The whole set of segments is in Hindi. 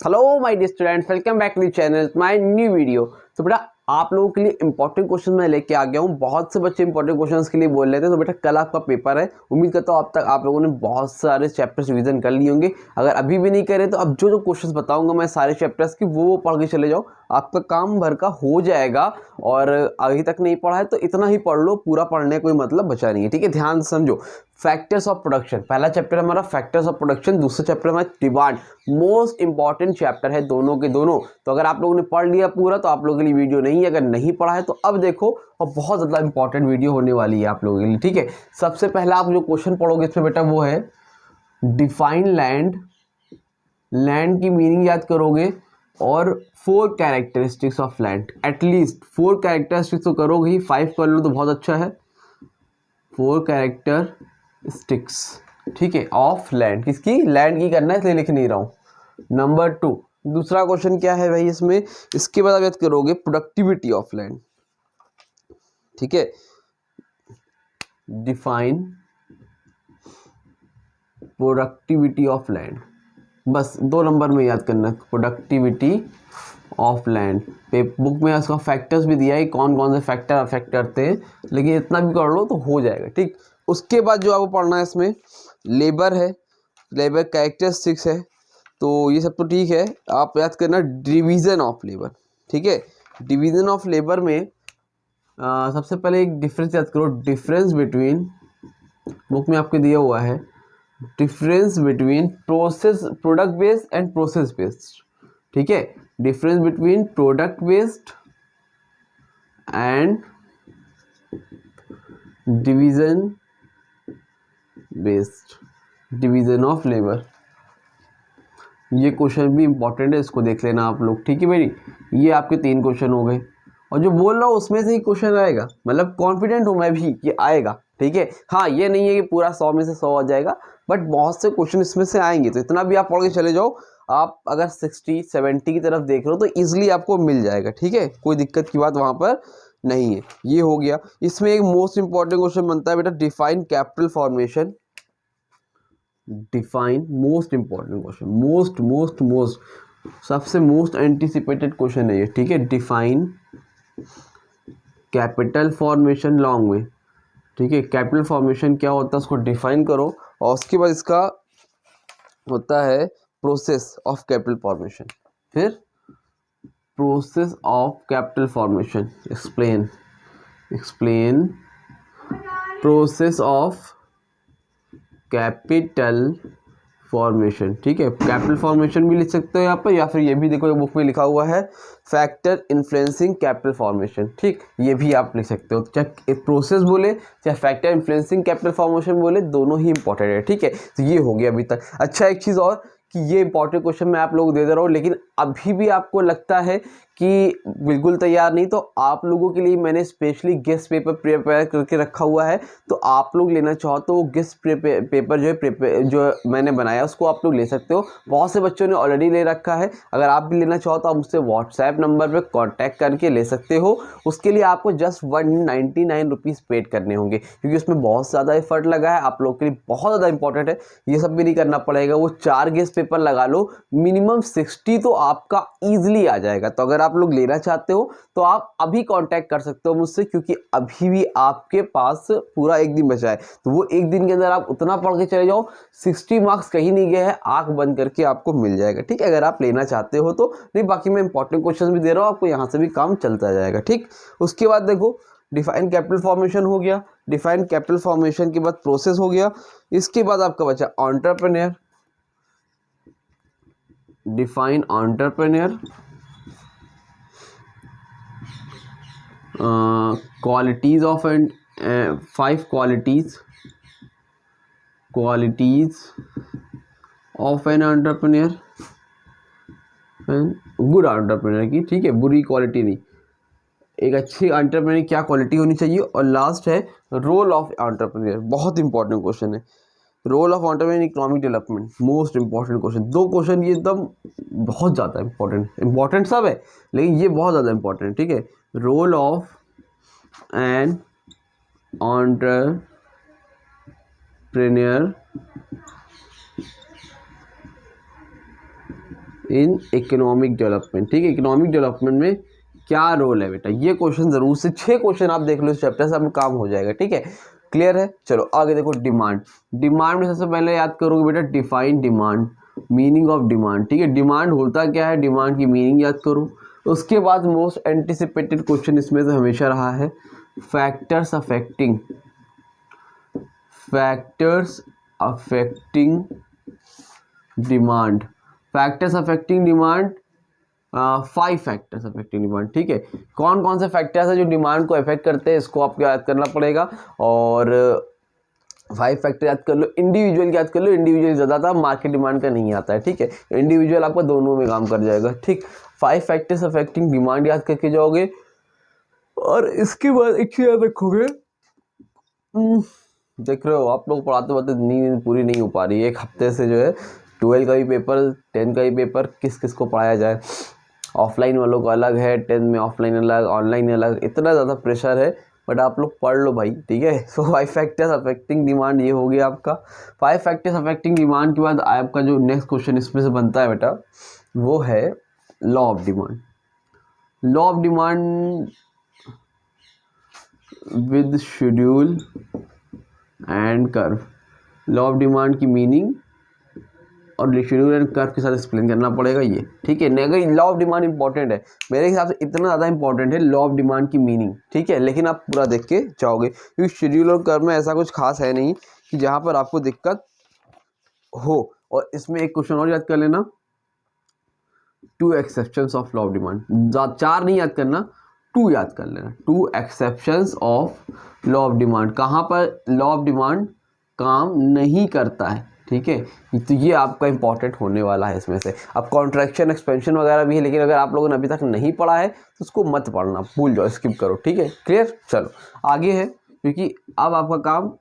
Hello my dear students, welcome back to the channel, my new video. तो बेटा आप लोगों के लिए इंपॉर्टेंट क्वेश्चन मैं लेके आ गया हूँ। बहुत से बच्चे इंपॉर्टेंट क्वेश्चंस के लिए बोल रहे थे। तो बेटा कल आपका पेपर है, उम्मीद करता हूँ अब तक आप लोगों ने बहुत सारे चैप्टर्स रिवीजन कर लिए होंगे। अगर अभी भी नहीं करे तो अब जो जो क्वेश्चंस बताऊंगा मैं सारे चैप्टर्स की वो पढ़ के चले जाओ, आपका काम भर का हो जाएगा। और अभी तक नहीं पढ़ा है तो इतना ही पढ़ लो, पूरा पढ़ने का कोई मतलब बचा नहीं है। ठीक है, ध्यान से समझो। फैक्टर्स ऑफ प्रोडक्शन, पहला चैप्टर हमारा फैक्टर्स ऑफ प्रोडक्शन, दूसरा चैप्टर हमारा डिमांड। मोस्ट इंपॉर्टेंट चैप्टर है दोनों के दोनों। तो अगर आप लोगों ने पढ़ लिया पूरा तो आप लोगों के लिए वीडियो नहीं है, अगर नहीं पढ़ा है तो अब देखो, और बहुत ज़्यादा इंपॉर्टेंट वीडियो होने वाली है आप लोगों के लिए। ठीक है, सबसे पहला आप जो क्वेश्चन पढ़ोगे इसमें बेटा वो है डिफाइन लैंड। लैंड की मीनिंग याद करोगे और 4 characteristics of land, at least 4 characteristics तो करोगे ही, 5 कर लो तो बहुत अच्छा है। 4 कैरेक्टरिस्टिक्स, ठीक है, ऑफ लैंड। किसकी? लैंड की करना है, इसलिए लिख नहीं रहा हूं। नंबर 2, दूसरा क्वेश्चन क्या है भाई इसमें, इसके बाद आप याद करोगे प्रोडक्टिविटी ऑफ लैंड। ठीक है, डिफाइन प्रोडक्टिविटी ऑफ लैंड, बस 2 नंबर में याद करना, प्रोडक्टिविटी ऑफ लैंड। बुक में इसका फैक्टर्स भी दिया है, कौन कौन से फैक्टर अफेक्ट करते हैं, लेकिन इतना भी कर लो तो हो जाएगा। ठीक, उसके बाद जो आपको पढ़ना है इसमें लेबर है, लेबर कैरेक्टरिस्टिक्स है, तो ये सब तो ठीक है। आप याद करना डिवीज़न ऑफ लेबर। ठीक है, डिवीज़न ऑफ लेबर में सबसे पहले एक डिफरेंस याद करो। डिफरेंस बिटवीन, बुक में आपको दिया हुआ है, difference between process, product based and process based. ठीक है, difference between product based and division based, division of labour. ये क्वेश्चन भी इंपॉर्टेंट है, इसको देख लेना आप लोग। ठीक है भाई, ये आपके 3 क्वेश्चन हो गए, और जो बोल रहा हूँ उसमें से ही क्वेश्चन आएगा, मतलब कॉन्फिडेंट हूँ मैं भी कि आएगा। ठीक है, हाँ ये नहीं है कि पूरा 100 में से 100 आ जाएगा, बट बहुत से क्वेश्चन इसमें से आएंगे, तो इतना भी आप पढ़ के चले जाओ। आप अगर 60-70 की तरफ देख रहे हो तो ईजिली आपको मिल जाएगा। ठीक है, कोई दिक्कत की बात वहाँ पर नहीं है। ये हो गया। इसमें एक मोस्ट इंपॉर्टेंट क्वेश्चन बनता है बेटा, define capital formation. Define, most important question, most most most सबसे मोस्ट एंटिसिपेटेड क्वेश्चन है ये। ठीक है, डिफाइन कैपिटल फॉर्मेशन लॉन्ग में। ठीक है, कैपिटल फॉर्मेशन क्या होता है उसको डिफाइन करो, और उसके बाद इसका होता है प्रोसेस ऑफ कैपिटल फॉर्मेशन। फिर process of capital formation, explain, explain process of capital formation. ठीक है, कैपिटल फॉर्मेशन भी लिख सकते हो यहाँ पर, या फिर ये भी देखो बुक में लिखा हुआ है फैक्टर इन्फ्लुएंसिंग कैपिटल फॉर्मेशन। ठीक, ये भी आप लिख सकते हो, चाहे प्रोसेस बोले चाहे फैक्टर इन्फ्लुएंसिंग कैपिटल फॉर्मेशन बोले, दोनों ही इंपॉर्टेंट है। ठीक है, तो ये हो गया अभी तक। अच्छा, एक चीज़ और कि ये इंपॉर्टेंट क्वेश्चन मैं आप लोगों को दे रहा हूँ, लेकिन अभी भी आपको लगता है कि बिल्कुल तैयार नहीं, तो आप लोगों के लिए मैंने स्पेशली गेस्ट पेपर प्रिपेयर करके रखा हुआ है। तो आप लोग लेना चाहो तो वो गेस्ट पेपर जो है जो मैंने बनाया उसको आप लोग ले सकते हो। बहुत से बच्चों ने ऑलरेडी ले रखा है, अगर आप भी लेना चाहो तो आप मुझसे व्हाट्सएप नंबर पे कांटेक्ट करके ले सकते हो। उसके लिए आपको जस्ट 199 रुपीज़ पेड करने होंगे, क्योंकि उसमें बहुत ज़्यादा एफर्ट लगा है, आप लोग के लिए बहुत ज़्यादा इंपॉर्टेंट है। ये सब भी नहीं करना पड़ेगा, वो 4 गेस्ट पेपर लगा लो, मिनिमम 60 तो आपका ईजिली आ जाएगा। तो अगर आप लोग लेना चाहते हो तो आप अभी कांटेक्ट कर सकते हो मुझसे, क्योंकि अभी भी आपके पास पूरा 1 दिन बचा है। तो वो 1 दिन के अंदर आप उतना पढ़ के चले जाओ, 60 मार्क्स कहीं नहीं गए हैं, आंख बंद करके आपको मिल जाएगा। ठीक है, अगर आप लेना चाहते हो तो। नहीं, बाकी मैं इंपॉर्टेंट क्वेश्चन भी दे रहा हूँ आपको, यहाँ से भी काम चलता जाएगा। ठीक, उसके बाद देखो डिफाइन कैपिटल फॉर्मेशन हो गया, डिफाइन कैपिटल फॉर्मेशन के बाद प्रोसेस हो गया, इसके बाद आपका बचा entrepreneur. Define entrepreneur, qualities of and 5 qualities of an entrepreneur and good entrepreneur की। ठीक है, बुरी क्वालिटी नहीं, एक अच्छी एंटरप्रेन्योर क्या क्वालिटी होनी चाहिए। और लास्ट है रोल ऑफ एंटरप्रेन्योर, बहुत इंपॉर्टेंट क्वेश्चन है, role of entrepreneur economic development, most important question. 2 question ये एकदम बहुत ज़्यादा इंपॉर्टेंट सब है, लेकिन ये बहुत ज़्यादा इंपॉर्टेंट। ठीक है, role of an entrepreneur in economic development, ठीक है। इकोनॉमिक डेवलपमेंट में क्या रोल है बेटा, ये क्वेश्चन जरूर से 6 क्वेश्चन आप देख लो इस चैप्टर से, अब काम हो जाएगा, ठीक है। क्लियर है। चलो आगे देखो, डिमांड। डिमांड में सबसे पहले याद करोगे बेटा define demand, meaning of demand, ठीक है। डिमांड होता क्या है, डिमांड की मीनिंग याद करो। उसके बाद मोस्ट एंटिसिपेटेड क्वेश्चन इसमें से हमेशा रहा है factors affecting demand. Factors affecting demand, 5 factors affecting demand, ठीक है। कौन कौन से फैक्टर्स है जो डिमांड को अफेक्ट करते हैं, इसको आपको याद करना पड़ेगा। और 5 फैक्टर याद कर लो, इंडिविजुअल याद कर लो, इंडिविजुअल ज़्यादा था, मार्केट डिमांड का नहीं आता है, ठीक है। इंडिविजुअल आपका दोनों में काम कर जाएगा, ठीक। 5 फैक्टर्स अफेक्टिंग डिमांड याद करके जाओगे। और इसके बाद एक चीज़ याद रखोगे, देख रहे हो आप लोग पढ़ाते पढ़ाते नींद पूरी नहीं हो पा रही है एक हफ्ते से, जो है 12 का भी पेपर, 10 का भी पेपर, किस किस को पढ़ाया जाए। ऑफलाइन वालों का अलग है, 10 में ऑफलाइन अलग, ऑनलाइन अलग, इतना ज़्यादा प्रेशर है, बट आप लोग पढ़ लो भाई, ठीक है। सो 5 फैक्टर्स अफेक्टिंग डिमांड ये हो गया आपका। 5 फैक्टर्स अफेक्टिंग डिमांड के बाद आपका जो नेक्स्ट क्वेश्चन इसमें से बनता है बेटा, वो है law of demand. Law of demand with schedule and curve. Law of demand की मीनिंग और शेड्यूल एंड कर्व के साथ एक्सप्लेन करना पड़ेगा ये, ठीक है। अगर लॉ ऑफ डिमांड इंपॉर्टेंट है, मेरे हिसाब से इतना ज़्यादा इंपॉर्टेंट है लॉ ऑफ डिमांड की मीनिंग, ठीक है। लेकिन आप पूरा देख के जाओगे, क्योंकि शेड्यूल और कर्व में ऐसा कुछ खास है नहीं कि जहाँ पर आपको दिक्कत हो। और इसमें एक क्वेश्चन और याद कर लेना, 2 exceptions of law of demand. 4 नहीं याद करना, 2 याद कर लेना। 2 exceptions of law of demand. कहाँ पर लॉ ऑफ डिमांड काम नहीं करता है, ठीक है। तो ये आपका इंपॉर्टेंट होने वाला है इसमें से। अब कॉन्ट्रैक्शन, एक्सपेंशन वगैरह भी है, लेकिन अगर आप लोगों ने अभी तक नहीं पढ़ा है तो उसको मत पढ़ना, भूल जाओ, स्किप करो, ठीक है। क्लियर। चलो आगे है, क्योंकि अब आपका काम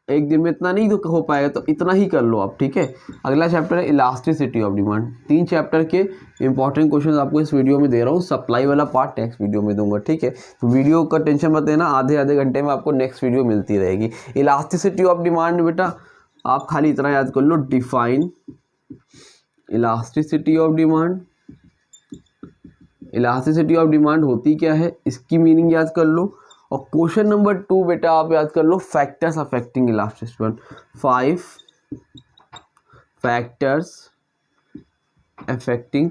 एक दिन में इतना नहीं तो हो पाएगा, तो इतना ही कर लो आप, ठीक है। अगला चैप्टर है इलास्टिसिटी ऑफ डिमांड। 3 चैप्टर के इंपॉर्टेंट क्वेश्चन आपको इस वीडियो में दे रहा हूँ। सप्लाई वाला पार्ट नेक्स्ट वीडियो में दूंगा, ठीक है। तो वीडियो का टेंशन मत लेना, आधे घंटे में आपको नेक्स्ट वीडियो मिलती रहेगी। इलास्टिसिटी ऑफ डिमांड बेटा आप खाली इतना याद कर लो, define elasticity of demand. Elasticity of demand होती क्या है, इसकी मीनिंग याद कर लो। और क्वेश्चन नंबर 2 बेटा आप याद कर लो, factors affecting elasticity. 5 factors affecting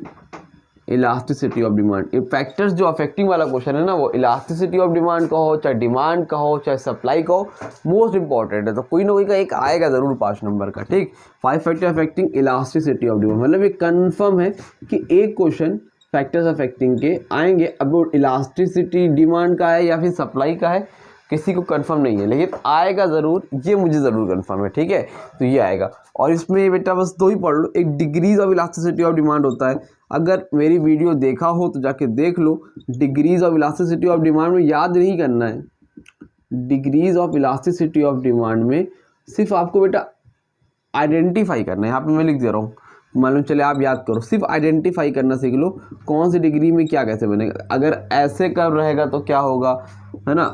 elasticity of demand. Factors जो अफेक्टिंग वाला क्वेश्चन है ना, वो इलास्टिसिटी ऑफ डिमांड का हो, चाहे डिमांड का हो, चाहे सप्लाई का हो, मोस्ट इंपॉर्टेंट है। तो कोई ना कोई का एक आएगा जरूर 5 नंबर का, ठीक। 5 factor affecting elasticity of demand, मतलब ये कंफर्म है कि एक क्वेश्चन फैक्टर्स अफेक्टिंग के आएंगे। अब वो इलास्टिसिटी डिमांड का है या फिर सप्लाई का है, किसी को कंफर्म नहीं है, लेकिन आएगा ज़रूर, ये मुझे ज़रूर कंफर्म है, ठीक है। तो ये आएगा। और इसमें बेटा बस 2 ही पढ़ लो, एक degrees of elasticity of demand होता है। अगर मेरी वीडियो देखा हो तो जाके देख लो, degrees of elasticity of demand में याद नहीं करना है। Degrees of elasticity of demand में सिर्फ आपको बेटा आइडेंटिफाई करना है। यहाँ पे मैं लिख दे रहा हूँ, मालूम चले आप याद करो, सिर्फ आइडेंटिफाई करना सीख लो, कौन सी डिग्री में क्या कैसे बनेगा। अगर ऐसे कर्व रहेगा तो क्या होगा, है ना,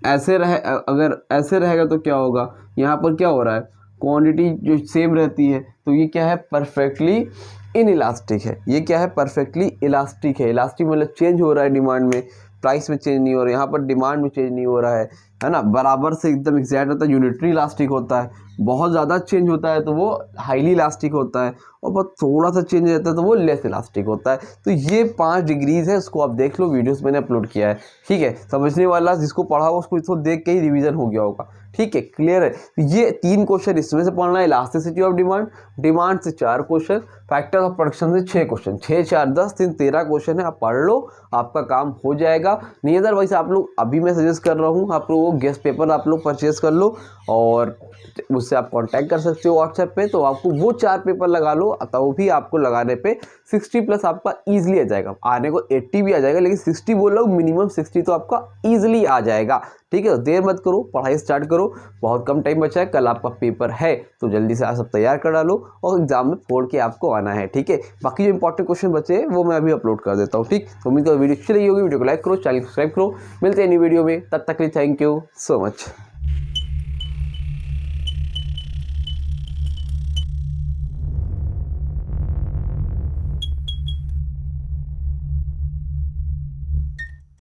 ऐसे रहे, अगर ऐसे रहेगा तो क्या होगा, यहाँ पर क्या हो रहा है, क्वांटिटी जो सेम रहती है, तो ये क्या है, परफेक्टली इनइलास्टिक है। ये क्या है, परफेक्टली इलास्टिक है। इलास्टिक मतलब चेंज हो रहा है डिमांड में, प्राइस में चेंज नहीं हो रहा है, यहाँ पर डिमांड में चेंज नहीं हो रहा है ना, बराबर से एकदम एग्जैक्ट होता है, यूनिटरी इलास्टिक होता है। बहुत ज़्यादा चेंज होता है तो वो हाईली इलास्टिक होता है, और बहुत थोड़ा सा चेंज रहता है तो वो लेस इलास्टिक होता है। तो ये 5 डिग्रीज है, उसको आप देख लो, वीडियोस मैंने अपलोड किया है, ठीक है। समझने वाला जिसको पढ़ा हो उसको इसको देख के ही रिवीजन हो गया होगा, ठीक है। क्लियर है। ये 3 क्वेश्चन इसमें से पढ़ना है, इलास्टिसिटी ऑफ डिमांड, डिमांड से 4 क्वेश्चन, फैक्टर ऑफ प्रोडक्शन से 6 क्वेश्चन, 6 4 10 3 13 क्वेश्चन है। आप पढ़ लो, आपका काम हो जाएगा। नहीं अदरवाइज आप लोग, अभी मैं सजेस्ट कर रहा हूँ आप लोगों को, गेस्ट पेपर आप लोग परचेज कर लो, और मुझसे आप कांटेक्ट कर सकते हो व्हाट्सएप पे। तो आपको वो 4 पेपर लगा लो, तो भी आपको लगाने पे 60 प्लस आपका ईजिली आ जाएगा। आने को 80 भी आ जाएगा, लेकिन 60 बोल रहा हूँ, मिनिमम 60 तो आपका ईजिली आ जाएगा, ठीक है। तो देर मत करो, पढ़ाई स्टार्ट करो, बहुत कम टाइम बचा है, कल आपका पेपर है, तो जल्दी से आप सब तैयार कर डालो और एग्जाम में फोड़ के आपको आना है, ठीक है। बाकी जो इंपॉर्टेंट क्वेश्चन बचे हैं वो मैं अभी अपलोड कर देता हूँ, ठीक। तो उम्मीद करो वीडियो अच्छी लगी होगी, वीडियो को लाइक करो, चैनल सब्सक्राइब करो। मिलते हैं नई वीडियो में, तब तक के लिए थैंक यू सो मच।